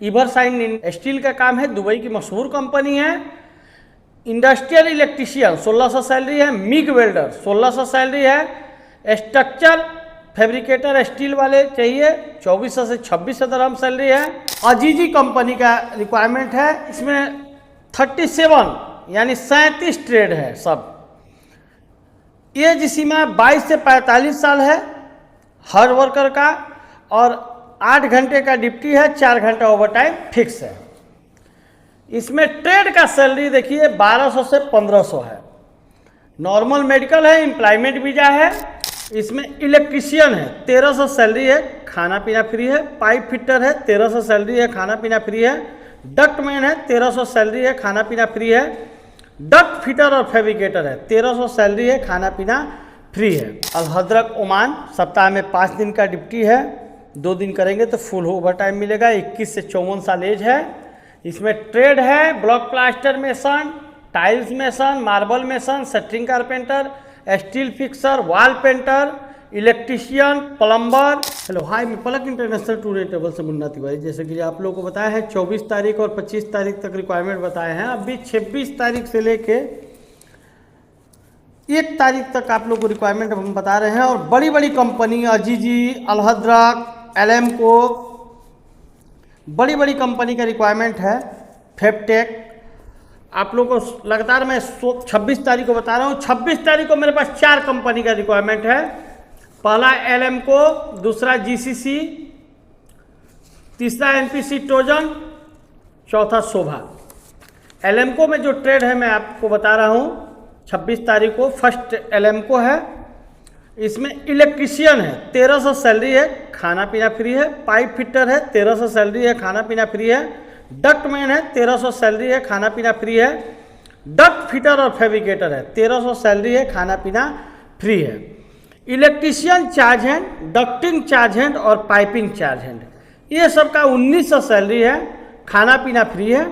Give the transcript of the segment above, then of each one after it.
इवरसाइन steel का काम है, दुबई की मशहूर कंपनी है। इंडस्ट्रियल इलेक्ट्रीशियन 1600 सैलरी है। मिग वेल्डर 1600 सैलरी है। स्ट्रक्चर फैब्रिकेटर स्टील वाले चाहिए 2400 से 2600 दरहम सैलरी है। अजीजी कंपनी का रिक्वायरमेंट है, इसमें 37 यानी 37 ट्रेड है सब। एज सीमा 22 से 45 साल है हर वर्कर का, और 8 घंटे का ड्यूटी है, 4 घंटा ओवरटाइम फिक्स है। इसमें ट्रेड का सैलरी देखिए 1200 से 1500 है। नॉर्मल मेडिकल है, एम्प्लॉयमेंट वीजा है। इसमें इलेक्ट्रीशियन है 1300 सैलरी है, खाना पीना फ्री है। पाइप फिटर है 1300 सैलरी है, खाना पीना फ्री है। डक्टमैन है 1300 सैलरी है, खाना पीना फ्री है। डक्ट फिटर और फैब्रिकेटर है 1300 सैलरी है, खाना पीना फ्री है। अल हजरत ओमान सप्ताह में 5 दिन का ड्यूटी है, 2 दिन करेंगे तो फुल ओवर टाइम मिलेगा। 21 से 54 साल एज है। इसमें ट्रेड है block plaster mason, tiles mason, marble mason, shuttering carpenter, steel fixer, wall painter, electrician, plumber. Hello hi, मैं पलक इंटरनेशनल टूर एंड ट्रेवल से मुन्ना तिवारी। जैसे कि आप लोगों को बताया है 24 तारीख और 25 तारीख तक रिक्वायरमेंट बताए हैं। अभी 26 तारीख से लेके 1 तारीख तक आप लोग को रिक्वायरमेंट हम बता रहे हैं। और बड़ी बड़ी कंपनी अजीजी, अलहद्रक, एलएमको, बड़ी बड़ी कंपनी का रिक्वायरमेंट है। फेबटेक आप लोग को लगातार मैं 26 तारीख को बता रहा हूँ। 26 तारीख को मेरे पास 4 कंपनी का रिक्वायरमेंट है। पहला एलएमको, दूसरा जीसीसी, तीसरा एनपीसी ट्रोजन, चौथा शोभा। एलएमको में जो ट्रेड है मैं आपको बता रहा हूँ 26 तारीख को। फर्स्ट एलएमको है, इसमें इलेक्ट्रीशियन है 1300 सैलरी है, खाना पीना फ्री है। पाइप फिटर है 1300 सैलरी है, खाना पीना फ्री है। डक्टमैन है 1300 सैलरी है, खाना पीना फ्री है। डक्ट फिटर और फैब्रिकेटर है 1300 सैलरी है, खाना पीना फ्री है। Electrician charge hand, ducting charge hand और पाइपिंग चार्ज हैंड, ये सब का 1900 सैलरी है, खाना पीना फ्री है।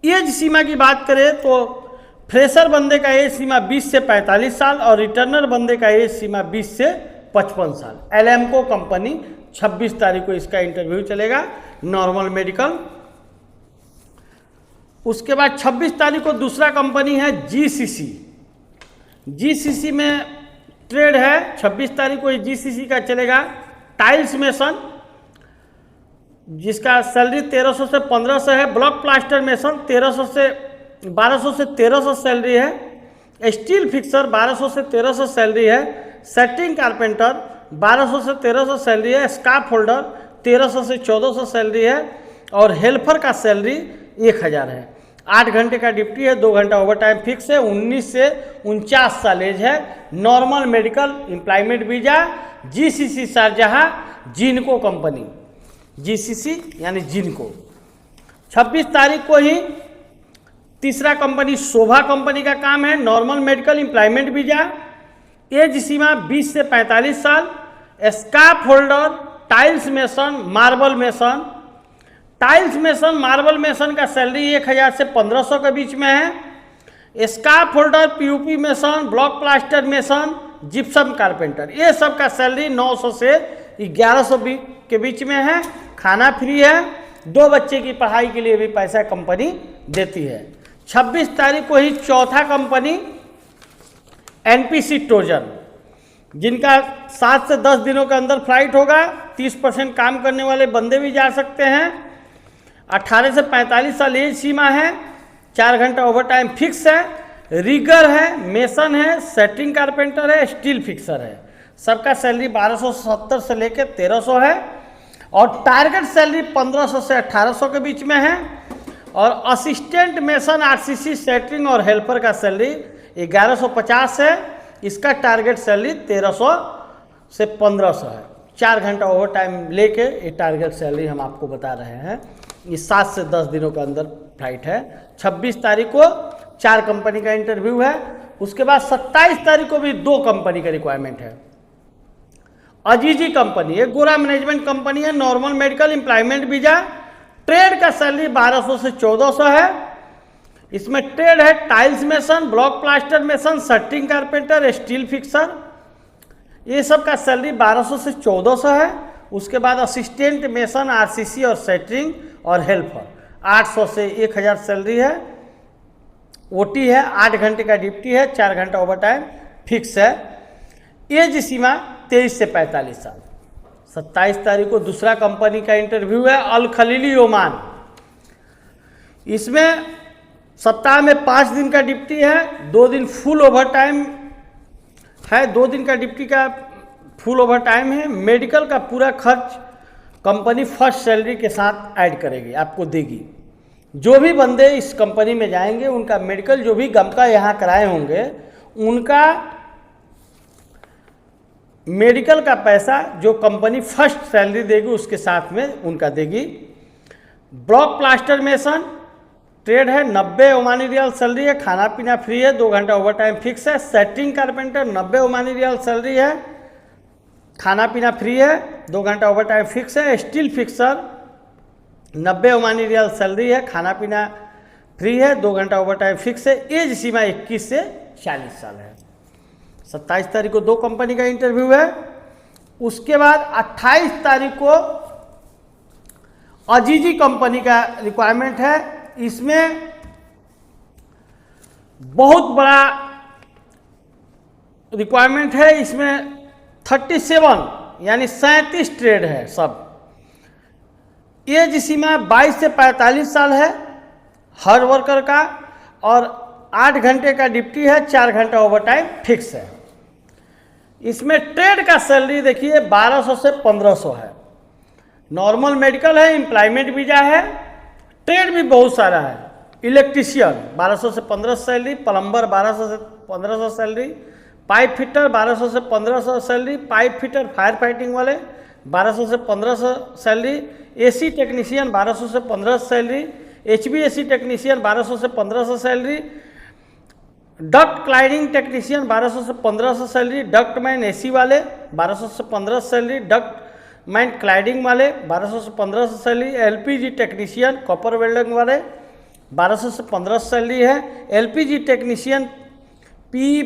एज सीमा की बात करें तो फ्रेशर बंदे का एज सीमा 20 से 45 साल और रिटर्नर बंदे का एज सीमा 20 से 55 साल। एलएमको कंपनी 26 तारीख को इसका इंटरव्यू चलेगा, नॉर्मल मेडिकल। उसके बाद 26 तारीख को दूसरा कंपनी है जीसीसी। जीसीसी में ट्रेड है 26 तारीख को जीसीसी का चलेगा। टाइल्स मेसन जिसका सैलरी 1300 से 1500 है। ब्लॉक प्लास्टर मेसन 1200 से 1300 सैलरी है। स्टील फिक्सर 1200 से 1300 सैलरी है। सेटिंग कारपेंटर 1200 से 1300 सैलरी है। स्काफ होल्डर 1300 से 1400 सैलरी है। और हेल्पर का सैलरी 1000 है। 8 घंटे का ड्यूटी है, 2 घंटा ओवर टाइम फिक्स है। 19 से 49 साल एज है। Normal medical, employment visa. GCC शारजहां जिनको कंपनी, जीसीसी यानी जिनको। 26 तारीख को ही तीसरा कंपनी शोभा कंपनी का काम है, normal medical, employment visa. Age सीमा 20 से 45 साल। Scaffolder, tiles mason, marble mason. Tiles mason, marble mason का सैलरी 1000 से 1500 के बीच में है। Scaffolder, PUP mason, block plaster mason, gypsum carpenter, ये सब का सैलरी 900 से 1100 के बीच में है। खाना फ्री है। 2 बच्चे की पढ़ाई के लिए भी पैसा कंपनी देती है। 26 तारीख को ही चौथा कंपनी एनपीसी ट्रोजन, जिनका 7 से 10 दिनों के अंदर फ्लाइट होगा। 30% काम करने वाले बंदे भी जा सकते हैं। 18 से 45 साल एज सीमा है। 4 घंटा ओवर टाइम फिक्स है। रिगर है, मेसन है, सेटिंग कारपेंटर है, स्टील फिक्सर है। सबका सैलरी 1270 से लेकर 1300 है। और टारगेट सैलरी 1500 से 1800 के बीच में है। और असिस्टेंट मेसन, आरसीसी, सेटरिंग और हेल्पर का सैलरी 1150 है। इसका टारगेट सैलरी 1300 से 1500 है। 4 घंटा ओवर टाइम लेके ये टारगेट सैलरी हम आपको बता रहे हैं। ये 7 से 10 दिनों के अंदर फ्लाइट है। 26 तारीख को 4 कंपनी का इंटरव्यू है। उसके बाद 27 तारीख को भी 2 कंपनी का रिक्वायरमेंट है। अजीजी कंपनी, एक गोरा मैनेजमेंट कंपनी है, normal medical, employment visa. Trade का सैलरी 1200 से 1400 है। इसमें ट्रेड है tiles mason, block plaster mason, shuttering carpenter, steel fixer, ये सब का सैलरी 1200 से 1400 है। उसके बाद असिस्टेंट मेसन, आरसीसी और सेटरिंग और हेल्पर 800 से 1000 सैलरी है। ओटी है, 8 घंटे का ड्यूटी है, 4 घंटा ओवर टाइम फिक्स है। एज सीमा 23 से 45 साल। 27 तारीख को दूसरा कंपनी का इंटरव्यू है, अल खलीली ओमान। इसमें सप्ताह में 5 दिन का ड्यूटी है, 2 दिन फुल ओवर टाइम है, 2 दिन का ड्यूटी का फुल ओवर टाइम है। मेडिकल का पूरा खर्च कंपनी फर्स्ट सैलरी के साथ ऐड करेगी, आपको देगी। जो भी बंदे इस कंपनी में जाएंगे उनका मेडिकल जो भी गमका यहाँ कराए होंगे उनका मेडिकल का पैसा जो कंपनी फर्स्ट सैलरी देगी उसके साथ में उनका देगी। ब्लॉक प्लास्टर मेसन ट्रेड है, 90 ओमानी रियाल सैलरी है, खाना पीना फ्री है, 2 घंटा ओवर टाइम फिक्स है। सेटरिंग कारपेंटर 90 ओमानी रियाल सैलरी है, खाना पीना फ्री है, 2 घंटा ओवर टाइम फिक्स है। स्टील फिक्सर 90 ओमानी रियाल सैलरी है, खाना पीना फ्री है, 2 घंटा ओवर टाइम फिक्स है। एज सीमा 21 से 40 साल है। 27 तारीख को 2 कंपनी का इंटरव्यू है। उसके बाद 28 तारीख को अजीजी कंपनी का रिक्वायरमेंट है। इसमें बहुत बड़ा रिक्वायरमेंट है। इसमें 37 यानी 37 ट्रेड है सब। एज सीमा 22 से 45 साल है हर वर्कर का, और 8 घंटे का ड्यूटी है, 4 घंटा ओवर टाइम फिक्स है। इसमें ट्रेड का सैलरी देखिए 1200 से 1500 है। नॉर्मल मेडिकल है, एम्प्लॉयमेंट वीजा है, ट्रेड भी बहुत सारा है। इलेक्ट्रीशियन 1200 से 1500 सैलरी, प्लम्बर 1200 से 1500 सैलरी, पाइप फिटर 1200 से 1500 salary, pipe fitter fire fighting वाले 1200 से 1500 सैलरी, एसी टेक्नीशियन 1200 से 1500 सैलरी, HVAC टेक्नीशियन 1200 से 1500 सैलरी, डक्ट क्लाइडिंग टेक्नीशियन 1200 से 1500 सैलरी, डक्ट मैन एसी वाले 1200 से 1500 सैलरी, डक्ट मैन क्लाइडिंग वाले 1200 से 1500 salary, LPG technician copper welding वाले 1200 से 1500 सैलरी है। LPG टेक्नीशियन पी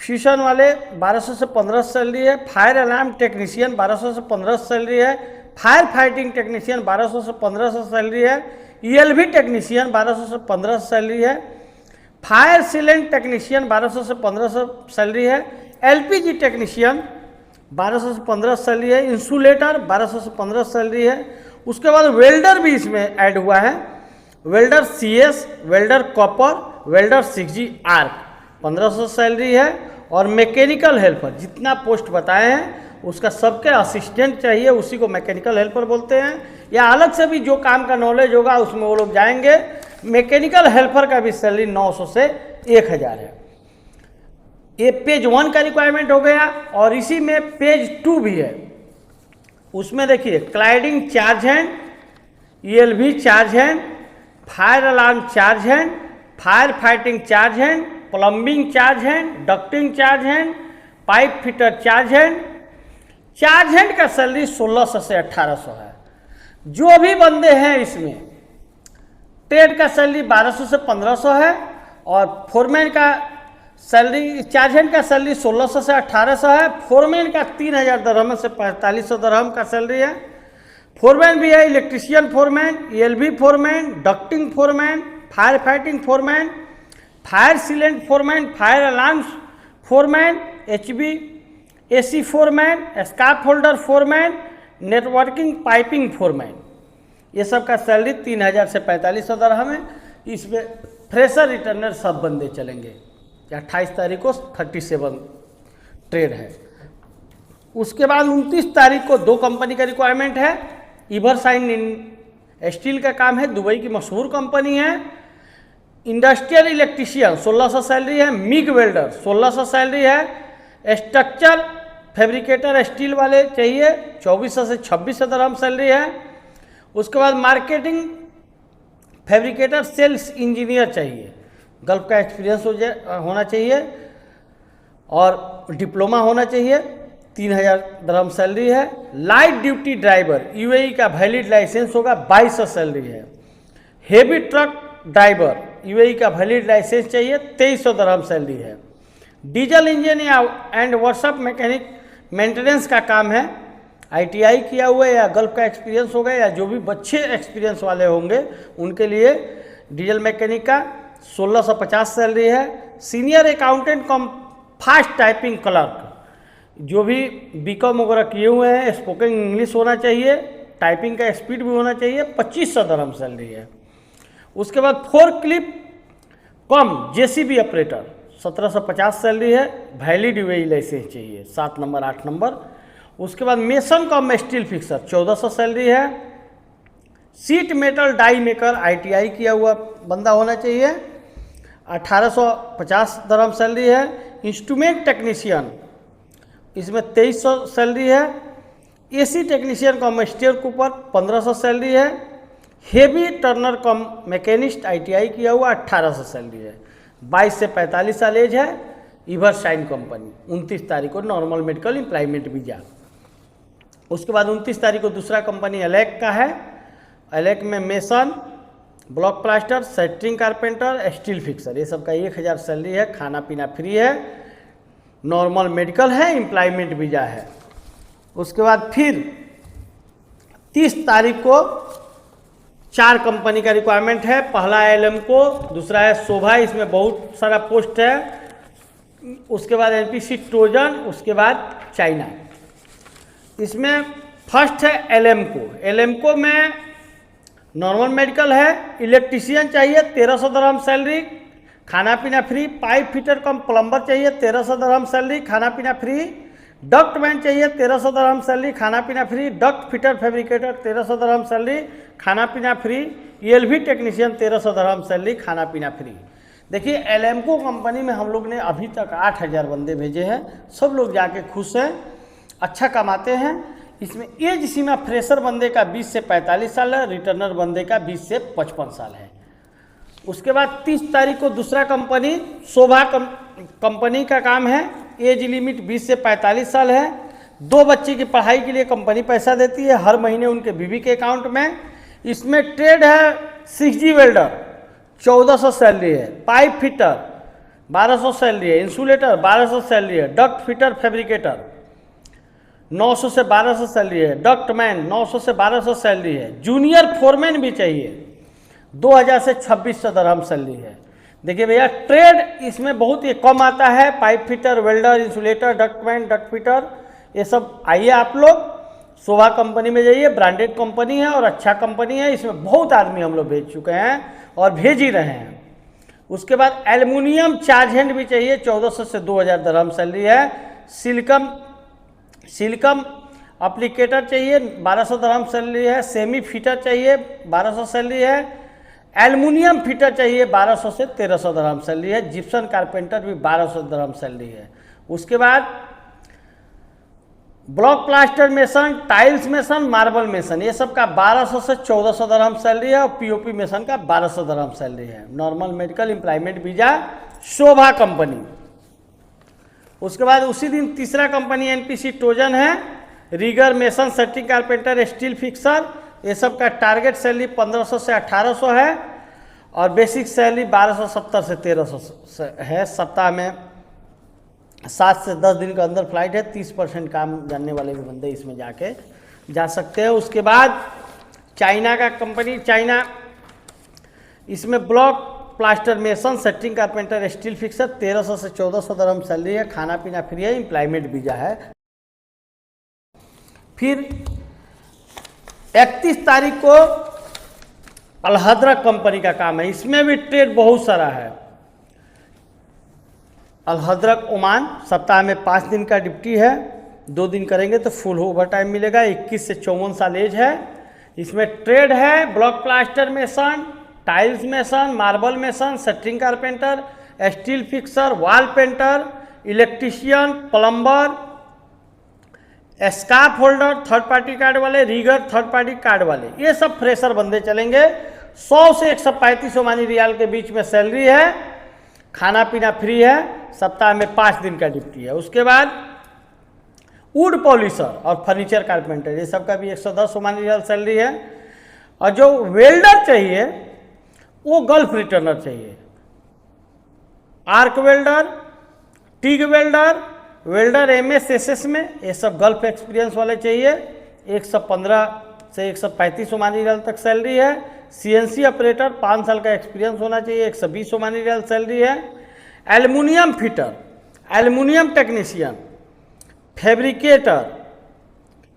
फ्यूशन वाले 1200 से 1500 सैलरी है। फायर अलार्म टेक्नीशियन 1200 से 1500 सैलरी है। फायर फाइटिंग टेक्नीशियन 1200 से 1500 सैलरी है। ELV टेक्नीशियन 1200 से 1500 सैलरी है। फायर सीलेंट टेक्नीशियन 1200 से 1500 सैलरी है। LPG टेक्नीशियन 1200 से 1500 सैलरी है। इंसुलेटर 1200 से 1500 सैलरी है। उसके बाद वेल्डर भी इसमें ऐड हुआ है, welder CS, welder copper, welder 6G arc 1500 salary है। और मैकेनिकल हेल्पर जितना पोस्ट बताए हैं उसका सबके असिस्टेंट चाहिए, उसी को मैकेनिकल हेल्पर बोलते हैं। या अलग से भी जो काम का नॉलेज होगा उसमें वो लोग जाएंगे। मैकेनिकल हेल्पर का भी सैलरी 900 से 1000 है। ये पेज 1 का रिक्वायरमेंट हो गया। और इसी में पेज 2 भी है। उसमें देखिए cladding charge hand, ELV charge hand, fire alarm charge hand, fire fighting charge hand, plumbing charge hand, ducting charge hand, pipe fitter charge hand. Charge hand का सैलरी 1600 से 1800 है। जो भी बंदे हैं इसमें ट्रेड का सैलरी 1200 से 1500 है। और फोरमैन का सैलरी, चार्ज हैंड का सैलरी 1600 से 1800 है। फोरमैन का 3000 दरहम से 4500 दरहम का सैलरी है। फोरमैन भी है, electrician foreman, ELV foreman, ducting foreman, fire fighting foreman, fire sealant foreman, fire alarm foreman, HVAC foreman, scarf holder foreman, networking piping foreman. ये सब का सैलरी 3000 से 4500 दरहम है। इसमें फ्रेशर रिटर्नर सब बंदे चलेंगे। 28 तारीख को 37 ट्रेड है। उसके बाद 29 तारीख को 2 कंपनी का रिक्वायरमेंट है। इवरसाइन स्टील का काम है, दुबई की मशहूर कंपनी है। इंडस्ट्रियल इलेक्ट्रीशियन 1600 सैलरी है। मिग वेल्डर 1600 सैलरी है। स्ट्रक्चर फैब्रिकेटर स्टील वाले चाहिए, 2400 से 2600 दरहम सैलरी है। उसके बाद मार्केटिंग फैब्रिकेटर सेल्स इंजीनियर चाहिए, गल्फ का एक्सपीरियंस होना चाहिए और डिप्लोमा होना चाहिए, 3000 दरहम सैलरी है। लाइट ड्यूटी ड्राइवर UAE का वैलिड लाइसेंस होगा, 2200 सैलरी है। हेवी ट्रक ड्राइवर UAE का वैलिड लाइसेंस चाहिए, 2300 दरहम सैलरी है। डीजल इंजन या एंड वर्कशॉप मैकेनिक मेंटेनेंस का काम है, ITI किया हुआ है या गल्फ का एक्सपीरियंस होगा या जो भी अच्छे एक्सपीरियंस वाले होंगे उनके लिए डीजल मैकेनिक का 1650 सैलरी है। Senior accountant come fast typing clerk, जो भी बीकॉम वगैरह किए हुए हैं, स्पोकन इंग्लिश होना चाहिए, टाइपिंग का स्पीड भी होना चाहिए, 2500 दरहम सैलरी है। उसके बाद forklift cum JCB operator 1750 salary है, वैलिड यूएई लाइसेंस चाहिए 7 नंबर 8 नंबर। उसके बाद mason cum steel fixer 1400 salary है। Sheet metal die maker ITI किया हुआ बंदा होना चाहिए, 1850 दरहम सैलरी है। इंस्ट्रूमेंट टेक्नीशियन इसमें 2300 सैलरी है। AC टेक्नीशियन कम स्टीयर कूपर 1500 सैलरी है। Heavy turner cum machinist ITI किया हुआ 1800 सैलरी है। 22 से 45 साल एज है। इवरशाइन कंपनी 29 तारीख को नॉर्मल मेडिकल एम्प्लॉयमेंट वीजा। उसके बाद 29 तारीख को दूसरा कंपनी एलेक का है। एलेक में मेसन, ब्लॉक प्लास्टर, सेटरिंग कारपेंटर, स्टील फिक्सर, ये सब का 1000 सैलरी है। खाना पीना फ्री है, नॉर्मल मेडिकल है, एम्प्लॉयमेंट वीजा है। उसके बाद फिर 30 तारीख को 4 कंपनी का रिक्वायरमेंट है। पहला एलएमको, दूसरा है शोभा, इसमें बहुत सारा पोस्ट है। उसके बाद NPC ट्रोजन, उसके बाद चाइना। इसमें फर्स्ट है एलएमको। एलएमको में नॉर्मल मेडिकल है। इलेक्ट्रीशियन चाहिए 1300 दरहम सैलरी, खाना पीना फ्री। पाइप फिटर कम प्लम्बर चाहिए 1300 दरहम सैलरी, खाना पीना फ्री। डक्ट मैन चाहिए 1300 दरहम सैलरी, खाना पीना फ्री। डक्ट फिटर फैब्रिकेटर 1300 दरहम सैलरी, खाना पीना फ्री। ELV टेक्नीशियन 1300 दरहम सैलरी, खाना पीना फ्री। देखिए एलएमको कंपनी में हम लोग ने अभी तक 8000 बंदे भेजे हैं, सब लोग जाके खुश हैं, अच्छा कमाते हैं। इसमें एज सीमा फ्रेशर बंदे का 20 से 45 साल है, रिटर्नर बंदे का 20 से 55 साल है। उसके बाद 30 तारीख को दूसरा कंपनी शोभा कंपनी का काम है। एज लिमिट 20 से 45 साल है। 2 बच्चे की पढ़ाई के लिए कंपनी पैसा देती है हर महीने उनके बीवी के अकाउंट में। इसमें ट्रेड है 6G वेल्डर 1400 सैलरी है। पाइप फिटर 1200 सैलरी है। इंसुलेटर 1200 सैलरी है। डक्ट फिटर फैब्रिकेटर 900 से 1200 सैलरी है। डक्ट मैन 900 से 1200 सैलरी है। जूनियर फोरमैन भी चाहिए 2000 से 2600 दरहम सैलरी है। देखिए भैया ट्रेड इसमें बहुत ही कम आता है। Pipe fitter, welder, insulator, ductman, duct fitter, ये सब आइए आप लोग शोभा कंपनी में जाइए। ब्रांडेड कंपनी है और अच्छा कंपनी है। इसमें बहुत आदमी हम लोग भेज चुके हैं और भेज ही रहे हैं। उसके बाद एल्युमिनियम चार्ज हैंड भी चाहिए 1400 से 2000 दरहम सैलरी है। सिलिकम एप्लीकेटर चाहिए 1200 दरहम सैलरी है। सेमी फिटर चाहिए 1200 सैलरी है। एल्युमिनियम फिटर चाहिए 1200 से 1300 दरहम सैलरी है। जिप्सन कारपेंटर भी 1200 दरहम सैलरी है। उसके बाद block plaster mason, tiles mason, marble mason, ये सब का 1200 से 1400 दरहम सैलरी है। और POP मेसन का 1200 दरहम सैलरी है। नॉर्मल मेडिकल एम्प्लॉयमेंट वीजा शोभा कंपनी। उसके बाद उसी दिन तीसरा कंपनी NPC ट्रोजन है। Rigger, mason, setting carpenter, steel fixer, ये सब का टारगेट सैलरी 1500 से 1800 है और बेसिक सैलरी 1270 से 1300 है। सप्ताह में 7 से 10 दिन के अंदर फ्लाइट है। 30% काम जानने वाले भी बंदे इसमें जाके जा सकते हैं। उसके बाद चाइना का कंपनी, चाइना इसमें block plaster mason, setting carpenter, steel fixer 1300 से 1400 दरहम सैलरी है। खाना पीना फ्री है, एम्प्लॉयमेंट वीजा है। फिर 31 तारीख को अलहद्रक कंपनी का काम है। इसमें भी ट्रेड बहुत सारा है। अलहद्रक ओमान, सप्ताह में 5 दिन का ड्यूटी है। 2 दिन करेंगे तो फुल ओवर टाइम मिलेगा। 21 से 54 साल एज है। इसमें ट्रेड है block plaster mason, tiles mason, marble mason, centering carpenter, steel fixer, wall painter, electrician, plumber, scaffolder, third party card वाले, रीगर, थर्ड पार्टी कार्ड वाले, ये सब फ्रेशर बंदे चलेंगे। 100 से 135 ओमानी रियाल के बीच में सैलरी है। खाना पीना फ्री है। सप्ताह में 5 दिन का ड्यूटी है। उसके बाद वुड पॉलिशर और फर्नीचर कारपेंटर, ये सब का भी 110 ओमानी रियाल सैलरी है। और जो वेल्डर चाहिए वो गल्फ रिटर्नर चाहिए। Arc welder, TIG welder, welder MS SS में, ये सब गल्फ एक्सपीरियंस वाले चाहिए। 115 से 135 ओमानी रियाल तक सैलरी है। CNC ऑपरेटर 5 साल का एक्सपीरियंस होना चाहिए, 120 ओमानी रियाल सैलरी है। Aluminium fitter, aluminium technician, fabricator,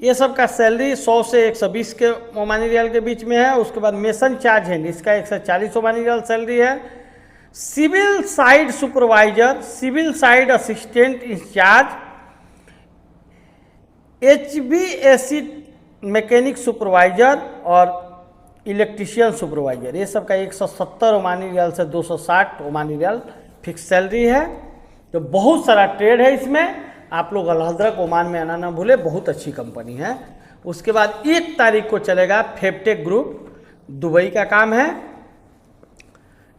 ये सब का सैलरी 100 से 120 के ओमानी रियाल के बीच में है। उसके बाद मेसन चार्ज हैंड, इसका 140 ओमानी रियाल सैलरी है। Civil side supervisor, civil side assistant incharge, HVAC mechanic supervisor और इलेक्ट्रीशियन सुपरवाइजर, ये सब का 170 ओमानी रियाल से 260 ओमानी रियाल फिक्स सैलरी है। तो बहुत सारा ट्रेड है इसमें, आप लोग अल हज़रत ओमान में आना ना भूले, बहुत अच्छी कंपनी है। उसके बाद 1 तारीख को चलेगा फेबटेक ग्रुप, दुबई का काम है।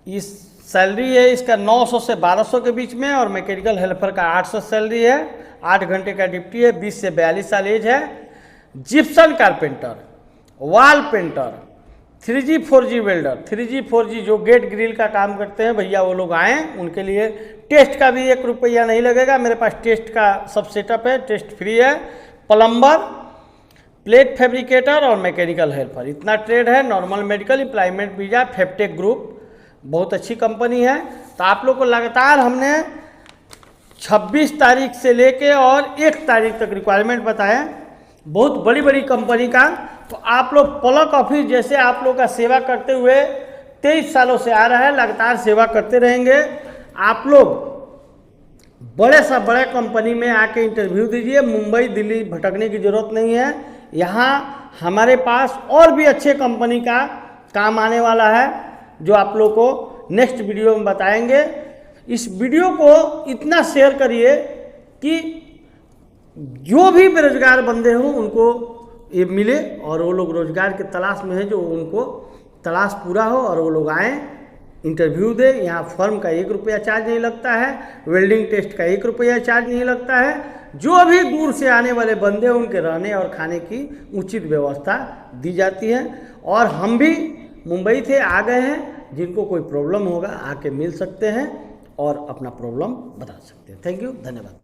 इस सैलरी है इसका 900 से 1200 के बीच में, और मैकेनिकल हेल्पर का 800 सैलरी है। 8 घंटे का ड्यूटी है, 20 से 42 साल एज है। Gipson carpenter, wall painter, 3G 4G welder, 3G 4G जो गेट ग्रिल का काम करते हैं भैया वो लोग आएँ, उनके लिए टेस्ट का भी 1 रुपया नहीं लगेगा, मेरे पास टेस्ट का सब सेटअप है, टेस्ट फ्री है। प्लम्बर, प्लेट फैब्रिकेटर और मैकेनिकल हेल्पर, इतना ट्रेड है। Normal medical, employment visa, Fabtech group बहुत अच्छी कंपनी है। तो आप लोग को लगातार हमने 26 तारीख से लेके और 1 तारीख तक रिक्वायरमेंट बताएं, बहुत बड़ी बड़ी कंपनी का। तो आप लोग पलक ऑफिस जैसे आप लोग का सेवा करते हुए 23 सालों से आ रहा है, लगातार सेवा करते रहेंगे। आप लोग बड़े से बड़े कंपनी में आके इंटरव्यू दीजिए, मुंबई दिल्ली भटकने की ज़रूरत नहीं है। यहाँ हमारे पास और भी अच्छे कंपनी का काम आने वाला है, जो आप लोग को नेक्स्ट वीडियो में बताएंगे। इस वीडियो को इतना शेयर करिए कि जो भी बेरोजगार बंदे हों उनको ये मिले, और वो लोग रोजगार के तलाश में है, जो उनको तलाश पूरा हो और वो लोग आएँ, इंटरव्यू दे। यहाँ फॉर्म का 1 रुपया चार्ज नहीं लगता है, वेल्डिंग टेस्ट का 1 रुपया चार्ज नहीं लगता है। जो भी दूर से आने वाले बंदे उनके रहने और खाने की उचित व्यवस्था दी जाती है। और हम भी मुंबई से आ गए हैं, जिनको कोई प्रॉब्लम होगा आके मिल सकते हैं और अपना प्रॉब्लम बता सकते हैं। थैंक यू, धन्यवाद।